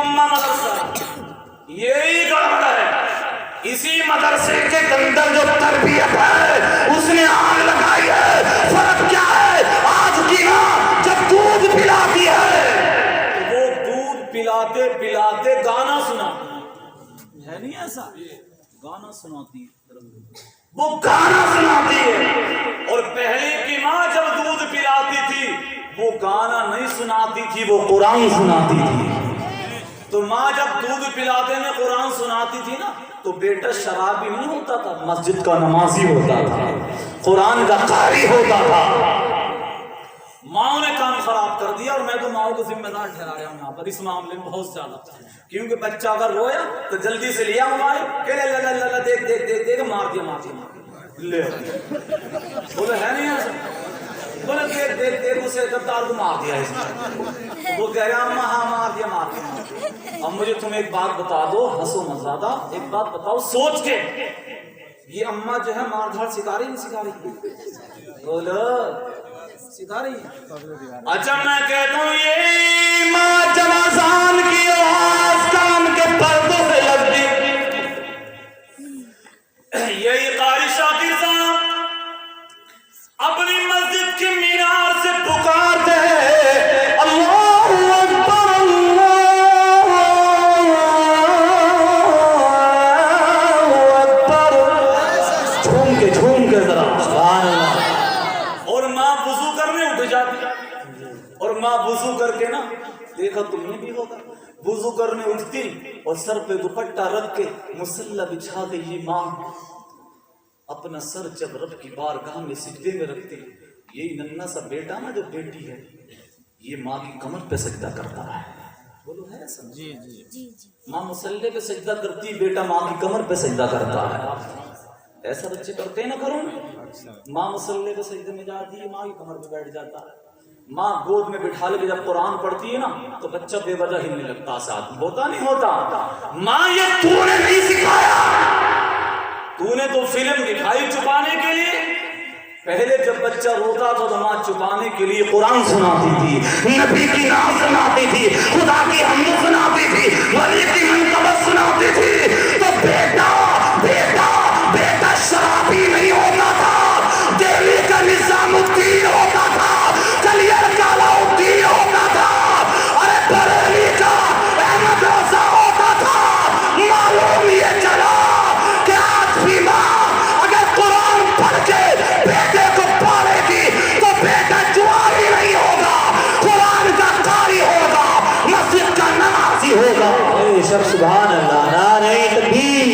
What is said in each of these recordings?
اما مدرسہ، یہی گڑبڑ ہے. اسی مدرسے کے اندر جو تربیت ہے اس نے آگ لگائی ہے. فرق کیا ہے؟ آج کی ماں جب دودھ پلاتی ہے وہ دودھ پلاتے پلاتے گانا سناتی ہے. نہیں ایسا؟ گانا سناتی ہے، وہ گانا سناتی ہے. اور پہلے کی ماں جب دودھ پلاتی تھی وہ گانا نہیں سناتی تھی، وہ قرآن سناتی تھی. تو ماں جب دودھ پلاتے میں قرآن سناتی تھی نا تو بیٹا شرابی نہیں ہوتا تھا، مسجد کا نمازی ہوتا تھا، قرآن کا قاری ہوتا تھا. ماں نے کام خراب کر دیا، اور میں تو ماں کو ذمہ دار ٹھہرا رہا ہوں یہاں پر اس معاملے میں بہت زیادہ. کیونکہ بچہ اگر رویا تو جلدی سے لیا موبائل کہ لے لے لے دیکھ دیکھ دیکھ دیکھ مار دیا لے بولے ہے نہیں ایسا؟ بولے دیکھ دیکھ دیکھ اسے گفتار کو مار دیا. وہ کہہ رہا اماں ہاں مار دیا مار دیا. اب مجھے تم ایک بات بتا دو، ہنسو مت زیادہ، ایک بات بتاؤ سوچ کے، یہ اماں جو ہے مار دھاڑ سکھا رہی نہیں سکھا رہی؟ بولو سکھا رہی ہے. اچھا میں کہتا ہوں یہ ماں جب اذان کی آواز کان کے پردوں سے لگتی، یہی قاری شاکر صاحب اپنی مسجد کے مینار سے پکارتے ہیں اللہ اکبر اللہ اکبر، جھوم کے ذرا سبحان اللہ. اور ماں وضو کرنے اٹھ جاتی، اور ماں وضو کر کے نا، دیکھا تم نے بھی ہوگا، وضو کرنے اٹھتی اور سر پہ دوپٹہ رکھ کے مصلی بچھا کے یہ ماں اپنا سر جب رب کی بارگاہ میں سجدے میں رکھتی، یہی ننھا سا بیٹا نا جو بیٹی ہے یہ ماں کی کمر پہ سجدہ کرتا ہے. بولو ہے ایسا؟ جی جی جی. ماں مصلی پہ سجدہ کرتی، بیٹا ماں کی کمر پہ سجدہ کرتا ہے. ایسا بچے کرتے ہیں نا کروں؟ ماں مصلی پہ سجدے میں جاتی ہے، ماں کی کمر پہ بیٹھ جاتا ہے. ماں گود میں بٹھا لے کے جب قرآن پڑھتی ہے نا تو بچہ بے وجہ ہلنے لگتا، ساتھ ہوتا نہیں ہوتا. ماں یہ تو نے نہیں سکھایا، تو نے تو فلم دکھائی چھپانے کے لیے. پہلے جب بچہ روتا تھا تو ماں چھپانے کے لیے قرآن سناتی تھی، نبی کی نعت سناتی تھی، خدا کی حمد سناتی تھی، ولی کی منقبت سناتی تھی. تو بیٹا بیٹا بیٹا شرابی نہیں ہوتا تھا، دہلی کا نظام الدین ہوتا تھا، کلیئر کا علاؤدین ہوتا تھا، ارے بریلی کا احمد رضا ہوتا تھا. معلوم یہ چلا کہ آج بھی ماں اگر قرآن پڑھ کے بیٹے کو پالے گی تو بیٹا جواری نہیں ہوگا، قرآن کا قاری ہوگا، مسجد کا نمازی ہوگا. اے شب سبحان اللہ. نعرہ تکبیر،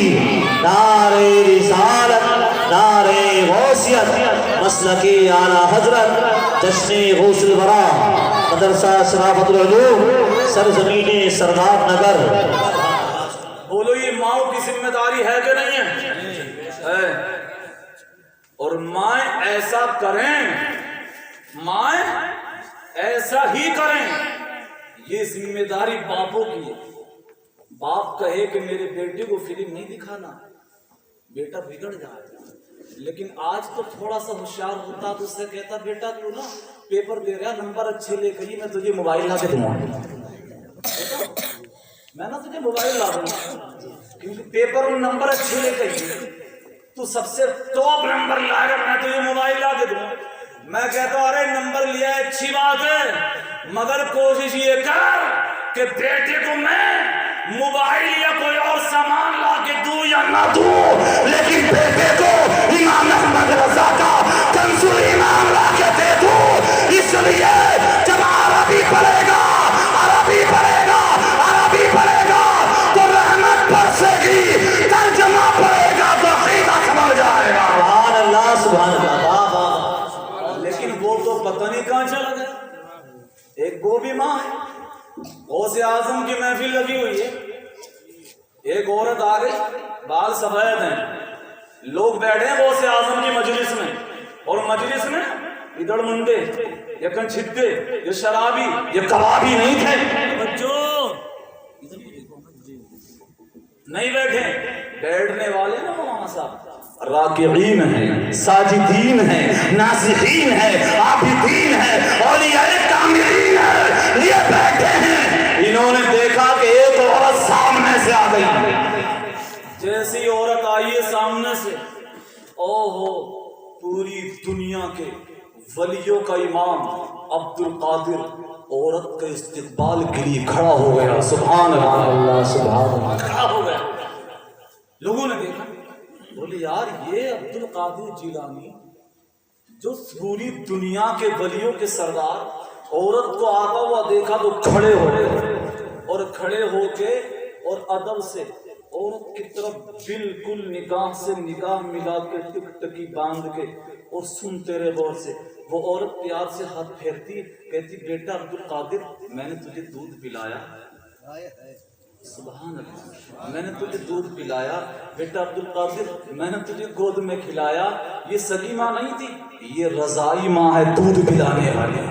نعرہ رسالت، نعرہ غوثیت، مسلک اعلیٰ حضرت، جشن غوث الورا، مدرسہ شرافت العلوم، سرزمین سردار نگر. بولو یہ ماں کی ذمہ داری ہے کہ نہیں ہے؟ اور مائیں ایسا کریں، مائیں ایسا ہی کریں. یہ ذمہ داری باپوں کی ہے. باپ کہے کہ میرے بیٹے کو فلم نہیں دکھانا، بیٹا بگڑ جائے. لیکن آج تو تھوڑا سا ہوشیار ہوتا تو اس سے کہتا بیٹا تو نا پیپر دے رہا نمبر اچھے لے کر ہی میں تجھے موبائل لا کے دوں گا، میں نا تجھے موبائل لا دوں گا کیونکہ پیپر میں نمبر اچھے لے کر ہی تو سب سے ٹاپ نمبر لائے گا، میں تجھے موبائل لا کے دوں گا. میں کہتا ہوں ارے نمبر لیا ہے اچھی بات ہے، مگر کوشش یہ کر کہ بیٹے کو میں موبائل یا کوئی اور سامان لا کے دوں یا نہ دوں، لیکن بیٹے کو امام احمد رضا کا کنز الایمان لا کے دے دوں. اس لیے جب عربی پڑھے گا، عربی پڑھے گا، عربی پڑھے گا تو رحمت برسے گی، ترجمہ پڑھے گا تو عقیدہ سمجھ جائے گا. سبحان اللہ سبحان اللہ. لیکن وہ تو پتہ نہیں کہاں چلا گیا. ایک وہ بھی ماں ہے، غوث اعظم کی محفل لگی ہوئی ہے، ایک عورت آ گئی، بال سفید ہیں، لوگ بیٹھے ہیں غوث اعظم کی مجلس میں، اور مجلس میں ادھر منڈے یا کن چھتے یا شرابی یا کبابی نہیں تھے. بچوں نہیں بیٹھے، بیٹھنے والے نا مولانا صاحب راکعین ہیں، ساجدین ہیں، ناصحین ہیں، عابدین ہیں، اولیاء کاملین ہیں، یہ بیٹھے ہیں. انہوں نے دیکھا کہ ایک دنیا کے ولیوں کا امام عبد القادر عورت کے استقبال کے لیے کھڑا ہو گیا. سبحان اللہ سبحان اللہ. کھڑا ہو گیا. لوگوں نے دیکھا, بولے یار یہ عبد القادر جیلانی جو پوری دنیا کے ولیوں کے سردار, عورت کو آتا ہوا دیکھا تو کھڑے ہو گئے, اور کھڑے ہو کے اور ادب سے عورت کی طرف بالکل نگاہ سے نگاہ ملا کے ٹک ٹکی باندھ کے اور سنتے رہے غور سے. وہ عورت پیار سے ہاتھ پھیرتی, کہتی بیٹا عبد القادر میں نے تجھے دودھ پلایا. سبحان اللہ. میں نے تجھے دودھ پلایا بیٹا عبد القادر, میں نے تجھے گود میں کھلایا. یہ سگی ماں نہیں تھی, یہ رضائی ماں ہے دودھ پلانے والی.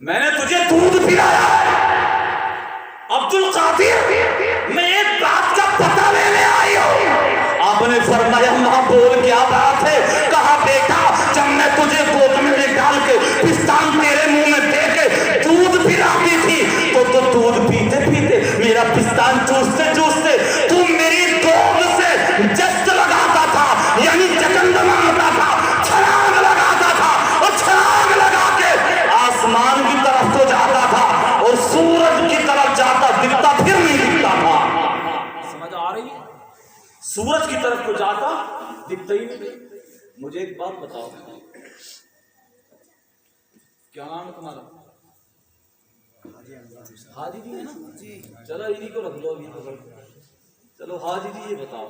میں نے تجھے دودھ پلایا عبد القادر, میں ایک بات کا پتہ لینے آئی ہوں. آپ نے فرمایا ماں بول کیا بات ہے؟ کہا بیٹا جب میں تجھے گود میں ڈال کے پستان تیرے منہ میں دے کے دودھ پلاتی تھی تو دودھ پیتے پیتے میرا پستان چوستے چوستے تو میری گود سے جست لگاتا تھا, یعنی چکن دماتا تھا, چھلانگ لگاتا تھا, اور چھلانگ لگا کے آسمان کی طرف تو جاتا تھا اور سورج کی طرف جاتا دکھتا پھر نہیں دکھتا تھا. سمجھ آ رہی ہے؟ سورج کی طرف تو جاتا دکھتا ہی نہیں. مجھے ایک بات بتاؤ, کیا نام ہے تمہارا؟ حاجی جی ہے نا؟ چلو انہیں کو رکھ لو. چلو حاجی جی یہ بتاؤ,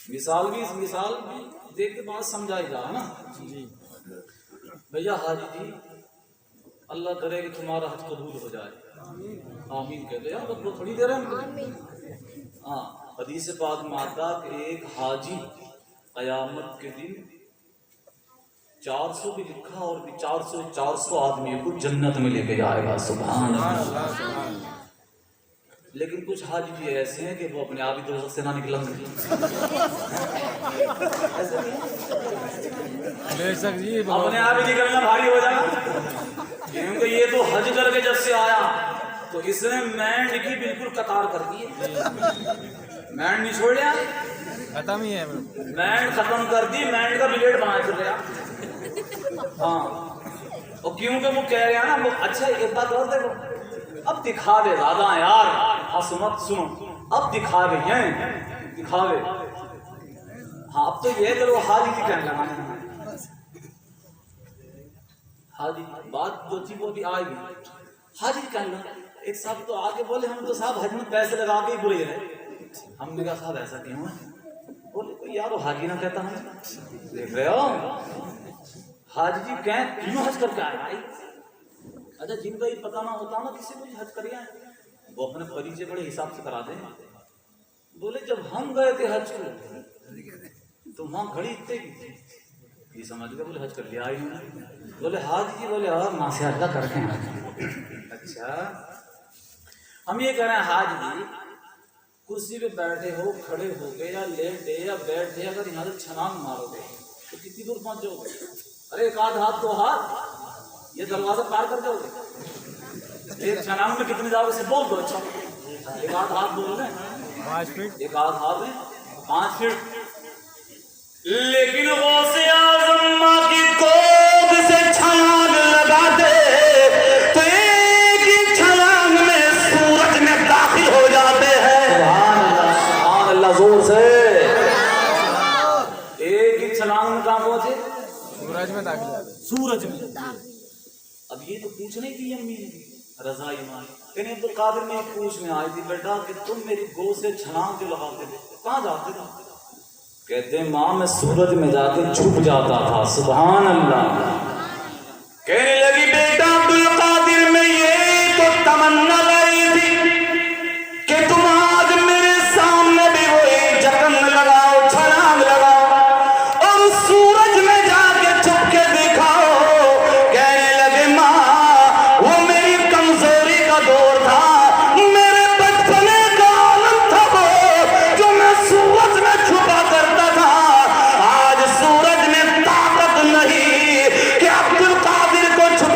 مثال بھی دیکھ کے بات سمجھائی جا ہے نا بھیا. حاجی جی اللہ کرے کہ تمہارا حج قبول ہو جائے. آمین کہتے ہیں. بس وہ تھوڑی دیر ہے. ہاں, حدیث پاک میں آتا کہ ایک حاجی قیامت کے دن 400 بھی لکھا اور 400 آدمیوں کو جنت میں لے کے جائے گا. سبحان اللہ. لیکن کچھ حاجی جی ایسے ہیں کہ وہ اپنے آپ ہی دوزخ سے نہ نکلیں گے. اپنے آپ ہی نکلنا بھاری ہو جائے گا, کیونکہ یہ تو حج کر کے جب سے آیا تو اس نے مینڈ کی بالکل قطار کر دی. مینڈ نہیں چھوڑیا, ختم ہی ہے. مینڈ ختم کر دی, مینڈ کا بلیڈ بنا پھر رہا. ہاں, اور کیونکہ وہ کہہ رہے ہیں نا وہ. اچھا ایک بات اور دیکھو, اب دکھاوے زیادہ ہیں یار. سنو اب دکھاوے ہیں, دکھاوے. ہاں اب تو یہ کرو حاجی جی کہنے لگا. حاجی بات جو تھی وہ بھی آئے گی. حاجی کہنے لگا, ایک صاحب تو آگے بولے ہم تو صاحب حج میں پیسے لگا کے ہی برے رہے. ہم نے کہا صاحب ایسا کیوں ہے؟ بولے یار وہ حاجی نہ کہتا ہوں. دیکھ رہے ہو حاجی جی کہیں کیوں حج کر کے آئے بھائی؟ اچھا جن کا یہ پتہ نہ ہوتا نا کسی کو حج کر گیا وہ اپنے پریچے بڑے حساب سے کرا دیں. بولے جب ہم گئے تھے حج کو تو وہاں گھڑی اتنے کی تھی, یہ سمجھ گئے بولے حج کر لیا آئی ہوں. بولے حاجی جی بولے اور ماشاء اللہ کر کے. اچھا ہم یہ کہہ رہے ہیں حاجی جی کرسی پہ بیٹھے ہو, کھڑے ہو گئے یا لیٹے یا بیٹھے, اگر یہاں سے چھلانگ مارو گے تو کتنی دور پہنچ جاؤ گے؟ ارے ایک آدھ ہاتھ دو ہاتھ یہ دروازہ پار کر جاؤ گے. ایک چھلانگ میں کتنے جاؤ گے بول دو. اچھا ایک آدھ ہاتھ بول رہے ہیں 5 فٹ, ایک آدھ ہاتھ ہے 5 فٹ. لیکن غوث اعظم ماں کی گود سے چھلانگ لگا دے تو ایک ہی چھلانگ میں سورج میں داخل ہو جاتے ہیں. سبحان اللہ زور سے. ایک ہی چھلانگ میں کہاں پہنچے؟ سورج میں داخل ہوتے. سورج میں. اب یہ تو پوچھنے کی امی رضائی ماں یعنی عبد القادر میں پوچھنے آئی تھی بیٹا کہ تم میری گود سے چھلانگ جو لگاتے تھے کہاں جاتے تھے؟ کہتے ہیں ماں میں سورج میں جا کے چھپ جاتا تھا. سبحان اللہ. کہنے لگی بیٹا عبد القادر میں یہ تو تمنا لائی تھی کہ تم آج میرے سامنے بھی وہی جکن لگاؤ, چھلانگ لگاؤ اور سورج میں جا کے چھپ کے دکھاؤ. کہنے لگے ماں وہ میری کمزوری کا دور تھا, میرے بچپنے کا عالم تھا وہ جو میں سورج میں چھپا کرتا تھا. آج سورج میں طاقت نہیں کہ عبد القادر کو چھپا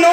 9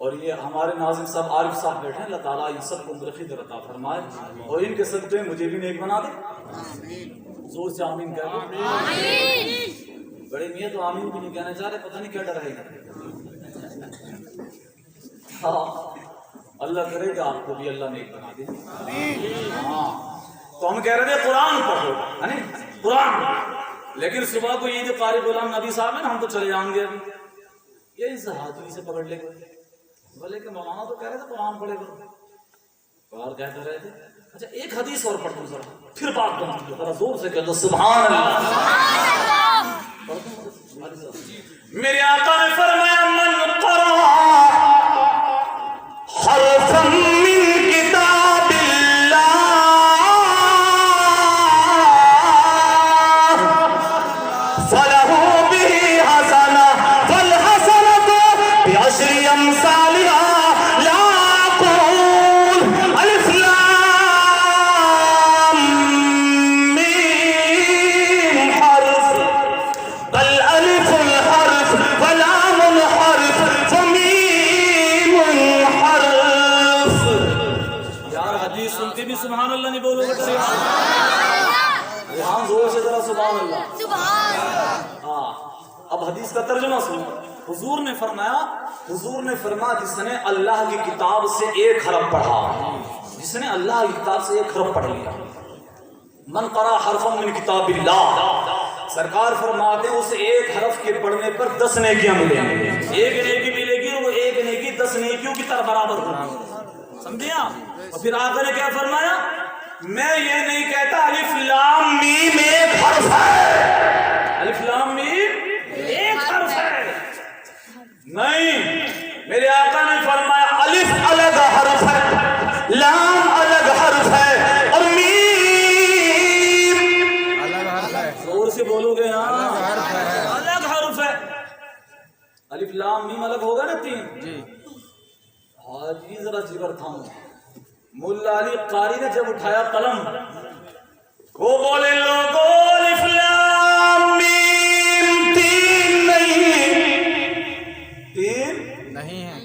اور یہ ہمارے ناظم صاحب عارف صاحب بیٹھے ہیں، اللہ تعالیٰ ان سب کو درخت عطا فرمائے اور ان کے صدقے میں مجھے بھی نیک بنا دے. زور سے آمین کہہ دو. بڑے میاں تو آمین بھی نہیں کہنا چاہ رہے، پتہ نہیں کیا ڈر ہے. ہاں اللہ کرے گا آپ کو بھی اللہ نیک بنا دے. ہاں تو ہم کہہ رہے تھے قرآن پڑھو، ہے نا قرآن، لیکن صبح کو یہ جو قاری غلام نبی صاحب ہیں نا، ہم تو چلے جائیں گے ابھی، یہ اس حاضری سے پکڑ لے گا. بولے کہ مولانا تو کہہ رہے تھے قرآن پڑھے گا، اور کیا کہہ رہے تھے؟ اچھا ایک حدیث اور پڑھ دوں ذرا، پھر بات کروں ذرا زور سے کہہ دو سبحان اللہ. میرے آقا نے فرمایا من قرأ حرفا من کتاب اللہ فلہ به حسنہ والحسنۃ بعشر امثالها لا اقول الف لام میم حرف بل الف الحرف ولام الحرف ومیم حرف. یار حدیث سنتے بھی سبحان اللہ نہیں بولو گے؟ یہاں زور سے ذرا سبحان اللہ. ہاں اب حدیث کا ترجمہ سنو. حضور نے فرمایا جس نے اللہ کی کتاب سے ایک حرف پڑھا، جس نے اللہ کی کتاب سے ایک حرف پڑھ لیا، من قرأ حرفا من کتاب اللہ، سرکار فرماتے ہیں اسے ایک حرف کے پڑھنے پر 10 نیکیاں ملیں گی. ایک نیکی ملے گی اور وہ ایک نیکی 10 نیکیوں کی طرح برابر ہوگی. سمجھے آپ؟ اور پھر آقا نے کیا فرمایا؟ میں یہ نہیں کہتا الف لام میم ایک حرف ہے، الف لام میم ایک حرف ہے، نہیں، میرے آقا نے فرمایا الف الگ حرف ہے، لام الگ حرف ہے اور میم الگ حرف ہے. زور سے بولو گے نا، الگ حرف ہے. الف لام میم الگ ہوگا نا 3 جی. حاجی ذرا جگر تھامو. مولا علی قاری نے جب اٹھایا قلم وہ بولے لوگو الف لام میم 3 نہیں ہے.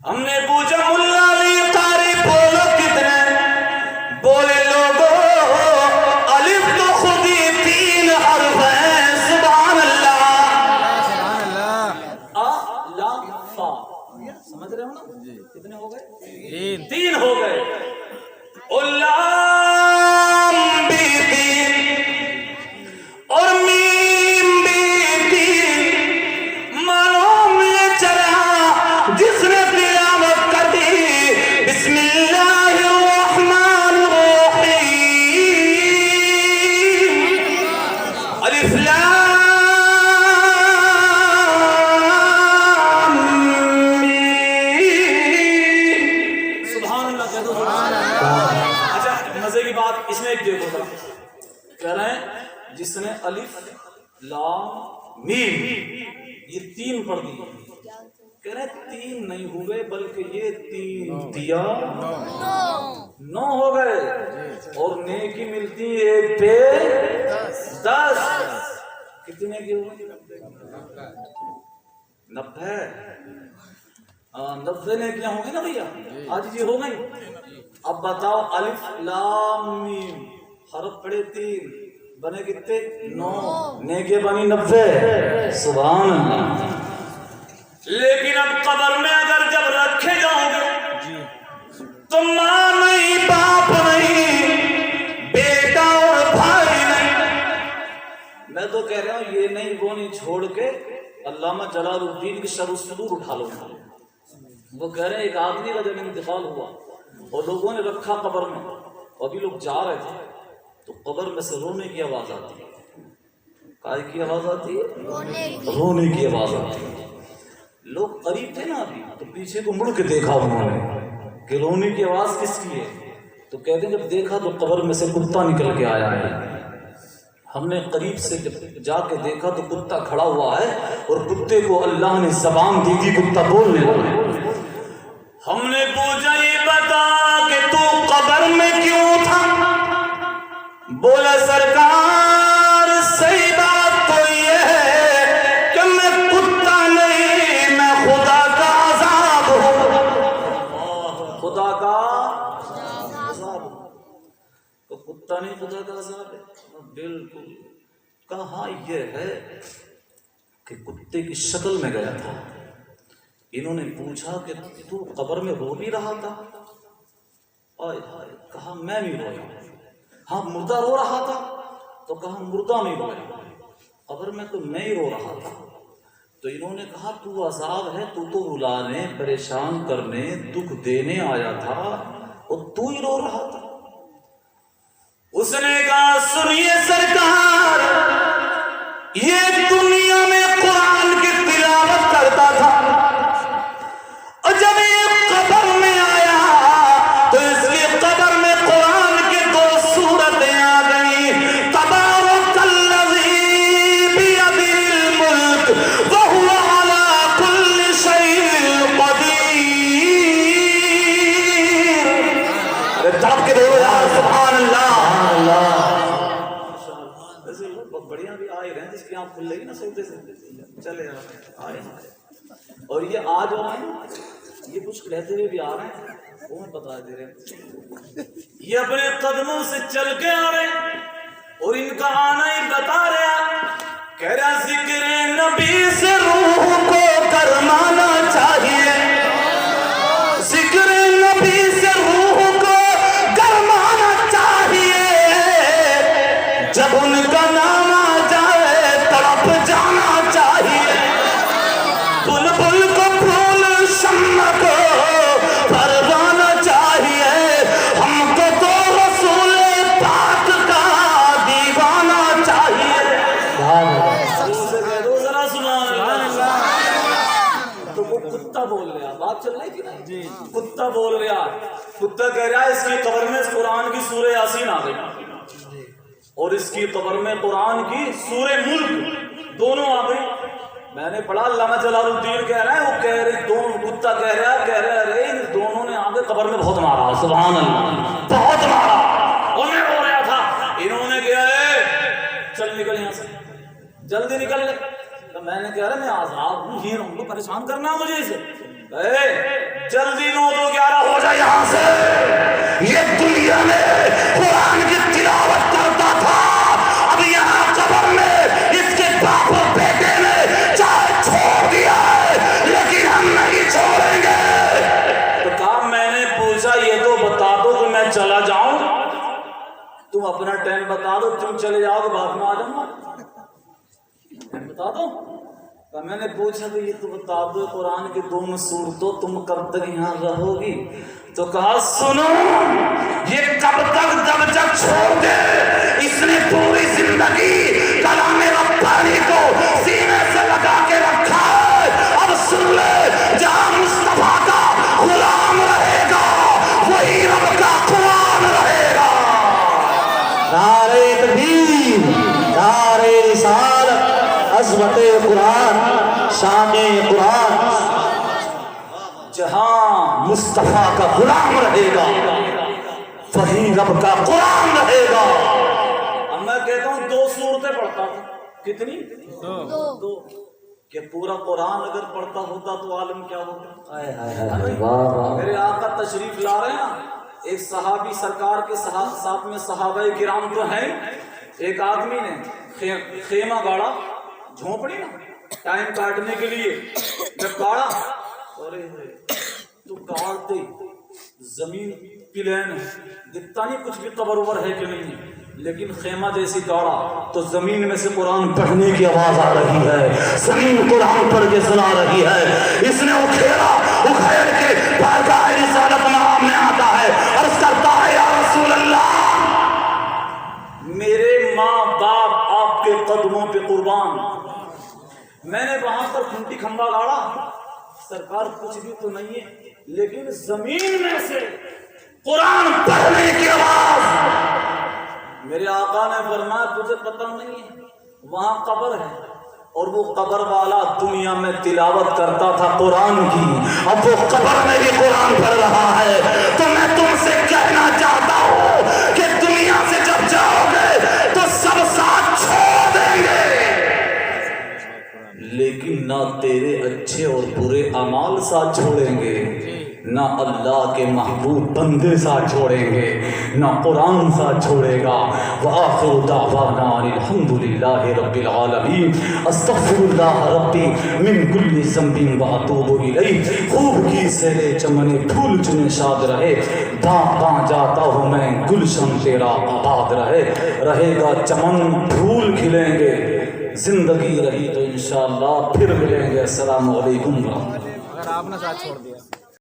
ہم نے پوچھا مولا علی قاری بولو کتنے؟ بولے لوگو الف تو خود ہی 3 حرف ہے. سبحان اللہ. لام فا سمجھ رہے ہو نا؟ کتنے ہو گئے؟ 3 ہو گئے. لام بھی 3 اور میم بھی 3. معلوم یہ چلا جس نے تلاوت کر دی بسم اللہ الرحمن الرحیم الف لام میم. سبحان اللہ کہہ دو. اچھا مزے کی بات اس میں ایک دیکھو ذرا، کہہ رہے ہیں جس نے الف لام میم یہ 3 پڑھ دی، کہہ رہے 3 نہیں ہوئے بلکہ یہ 3 دیا 9 ہو گئے اور نیکی ملتی 1 پہ 10. کتنے کی ہوگی؟ 90. 90 نیکیاں ہوں گی نا بھیا. آج جی ہو گئی. اب بتاؤ الف لام میم حرف پڑے 3 بنے کتنے؟ 9. نیکی بنی 90. سبحان اللہ. لیکن اب قبر میں اگر جب رکھے جاؤ گے تو ماں نہیں، باپ نہیں، بیٹا اور بھائی نہیں. میں تو کہہ رہا ہوں یہ نہیں وہ نہیں چھوڑ کے علامہ جلال الدین کی شرح الصدور اٹھا لو. وہ کہہ رہے ہیں ایک آدمی کا جب انتقال ہوا اور لوگوں نے رکھا قبر میں، ابھی لوگ جا رہے تھے تو قبر میں سے رونے کی آواز آتی ہے. کائے کی آواز آتی ہے؟ رونے کی آواز آتی ہے. لوگ قریب تھے نا ابھی تو پیچھے کو مڑ کے دیکھا انہوں نے کہ رونے کی آواز کس کی ہے، تو کہتے ہیں جب دیکھا تو قبر میں سے کتا نکل کے آیا ہے. ہم نے قریب سے جب جا کے دیکھا تو کتا کھڑا ہوا ہے اور کتے کو اللہ نے زبان دی تھی کتا بولنے لگا. ہم نے پوچھا یہ بتا کہ تو قبر میں کیوں تھا؟ بولا سرکار صحیح بات تو یہ ہے کہ میں کتا نہیں، میں خدا کا کتا نہیں خدا کا عذاب ہے؟ بالکل. کہا یہ ہے کہ کتے کی شکل میں گیا تھا. انہوں نے پوچھا کہ تو قبر میں رو بھی رہا تھا؟ آئے ہائے. کہا میں نہیں رویا. ہاں مردہ رو رہا تھا؟ تو کہا مردہ نہیں رویا, قبر میں تو میں ہی رو رہا تھا. تو انہوں نے کہا تو عذاب ہے, تو رلانے, پریشان کرنے, دکھ دینے آیا تھا اور تو ہی رو رہا تھا. اس نے کہا سنیے سرکار, یہ دنیا میں قرآن کی تلاوت کرتا تھا, اور جب یہ قبر میں آیا تو اس کی قبر میں قرآن کی 2 سورتیں آ گئیں. تبارک الذی بیدہ الملک وہو علی کل شیء قدیر. تڑپ کے بولو یار سبحان اللہ. بہت بڑھیا بھی آئے رہے, جس کی آنکھ کھل گی نا سوتے سے چلے آئے. اور یہ آج آئے, یہ کچھ کہتے ہوئے بھی آ رہے ہیں, وہ میں بتا دے رہے ہیں. یہ اپنے قدموں سے چل کے آ رہے ہیں اور ان کا آنا ہی بتا رہا. کہہ رہا ذکر نبی سے روح کو گرمانا چاہیے, ذکر نبی سے روح کو گرمانا چاہیے. جب ان کا نام آ جائے تڑپ جانا چاہیے. بلبل کو پھول شمع کو پروانا چاہیے. ہم کو تو رسول پاک کا دیوانہ چاہیے. ذرا سبحان اللہ. تو وہ کتا بول رہا, بات چل رہی تھی نا, کتا بول رہا. کتا کہہ رہا ہے اس کی قبر میں قرآن کی سورہ یاسین آ گئی اور اس کی قبر میں قرآن کی سورہ ملک دونوں آ گئی. میں نے پڑھا علامہ جلال الدین کہہ رہا ہے, وہ کہہ رہے دونوں, کتا کہہ رہا ارے ان دونوں نے آگے قبر میں بہت مارا. سبحان اللہ, بہت مارا. اور میں رو رہا تھا. انہوں نے کہا چل نکل یہاں سے, جلدی نکل لے. تو میں نے کہا میں آزاد ہوں, یہ ان کو پریشان کرنا مجھے اسے. جلدی 9 2 11 ہو جائے یہاں سے. یہ دنیا میں قرآن کی تلاوت کرتا تھا, اب یہاں قبر میں اس کے باپ اور بیٹے نے چاہے چھوڑ دیا ہے لیکن ہم نہیں چھوڑیں گے. تو کہا میں نے پوچھا یہ تو بتا دو کہ میں چلا جاؤں, تم اپنا ٹائم بتا دو, تم چلے جاؤ تو بعد میں آ جاؤں گا, بتا دو. میں نے پوچھا کہ یہ تو بتا دو قرآن کی 2 سورتوں تم کب تک یہاں رہو گی. تو کہا سنو, یہ کب تک جب تک چھوڑ دے. اس نے پوری زندگی کلام ربانی کو سینے سے لگا کے رکھا ہے. اب سن لے, جہاں مصطفیٰ کا غلام رہے گا وہی رب کا قرآن رہے گا. نعرہ تکبیر, نعرہ رسالت, عظمت قرآن, شان قرآن. جہاں مصطفیٰ کا غلام رہے گا وہیں رب کا قرآن رہے گا. اب میں کہتا ہوں 2 سورتیں پڑھتا ہوں. کتنی؟ 2. کہ پورا قرآن اگر پڑھتا ہوتا تو عالم کیا ہوتا. میرے آقا تشریف لا رہے ہیں نا, ایک صحابی سرکار کے ساتھ میں صحابہ کرام تو ہیں. ایک آدمی نے خیمہ گاڑا, جھونپڑی نا, ٹائم کاٹنے کے لیے. جب گاڑا تو کاٹتے زمین پلین ہے, دکھتا نہیں کچھ بھی قبر اوپر ہے کہ نہیں, لیکن خیمہ جیسی گاڑا تو زمین میں سے قرآن پڑھنے کی آواز آ رہی ہے, زمین قرآن پڑھ کے سنا رہی ہے. اس نے اکھیڑ کے بارگاہ رسالت مقام میں آتا ہے, عرض کرتا ہے یا رسول اللہ, میرے ماں باپ آپ کے قدموں پہ قربان. میں نے وہاں پر کھنٹی کھمبا گاڑا, سرکار کچھ بھی تو نہیں ہے, لیکن زمین میں سے قرآن پڑھنے کی آواز. میرے آقا نے فرمایا تجھے پتہ نہیں ہے وہاں قبر ہے, اور وہ قبر والا دنیا میں تلاوت کرتا تھا قرآن کی, اب وہ قبر میں بھی قرآن پڑھ رہا ہے. تو میں تم سے کہنا چاہتا ہوں کہ دنیا سے جب جاؤ گے تو سب ساتھ چھوڑ دیں گے, لیکن نہ تیرے اچھے اور برے اعمال ساتھ چھوڑیں گے. نہ اللہ کے محبوب بندے ساتھ چھوڑیں گے نہ قرآن ساتھ چھوڑے گا. وآخر دعوانا الحمدللہ رب العالمین. استغفر اللہ ربی من کل ذنب واتوب الیہ. خوب کی سیرے چمن پھول چنے شاد رہے. باں باں جاتا ہوں میں گلشن تیرا آباد رہے. رہے گا چمن پھول کھلیں گے. زندگی رہی تو انشاءاللہ پھر ملیں گے. السلام علیکم. اگر آپ نے ساتھ چھوڑ دیا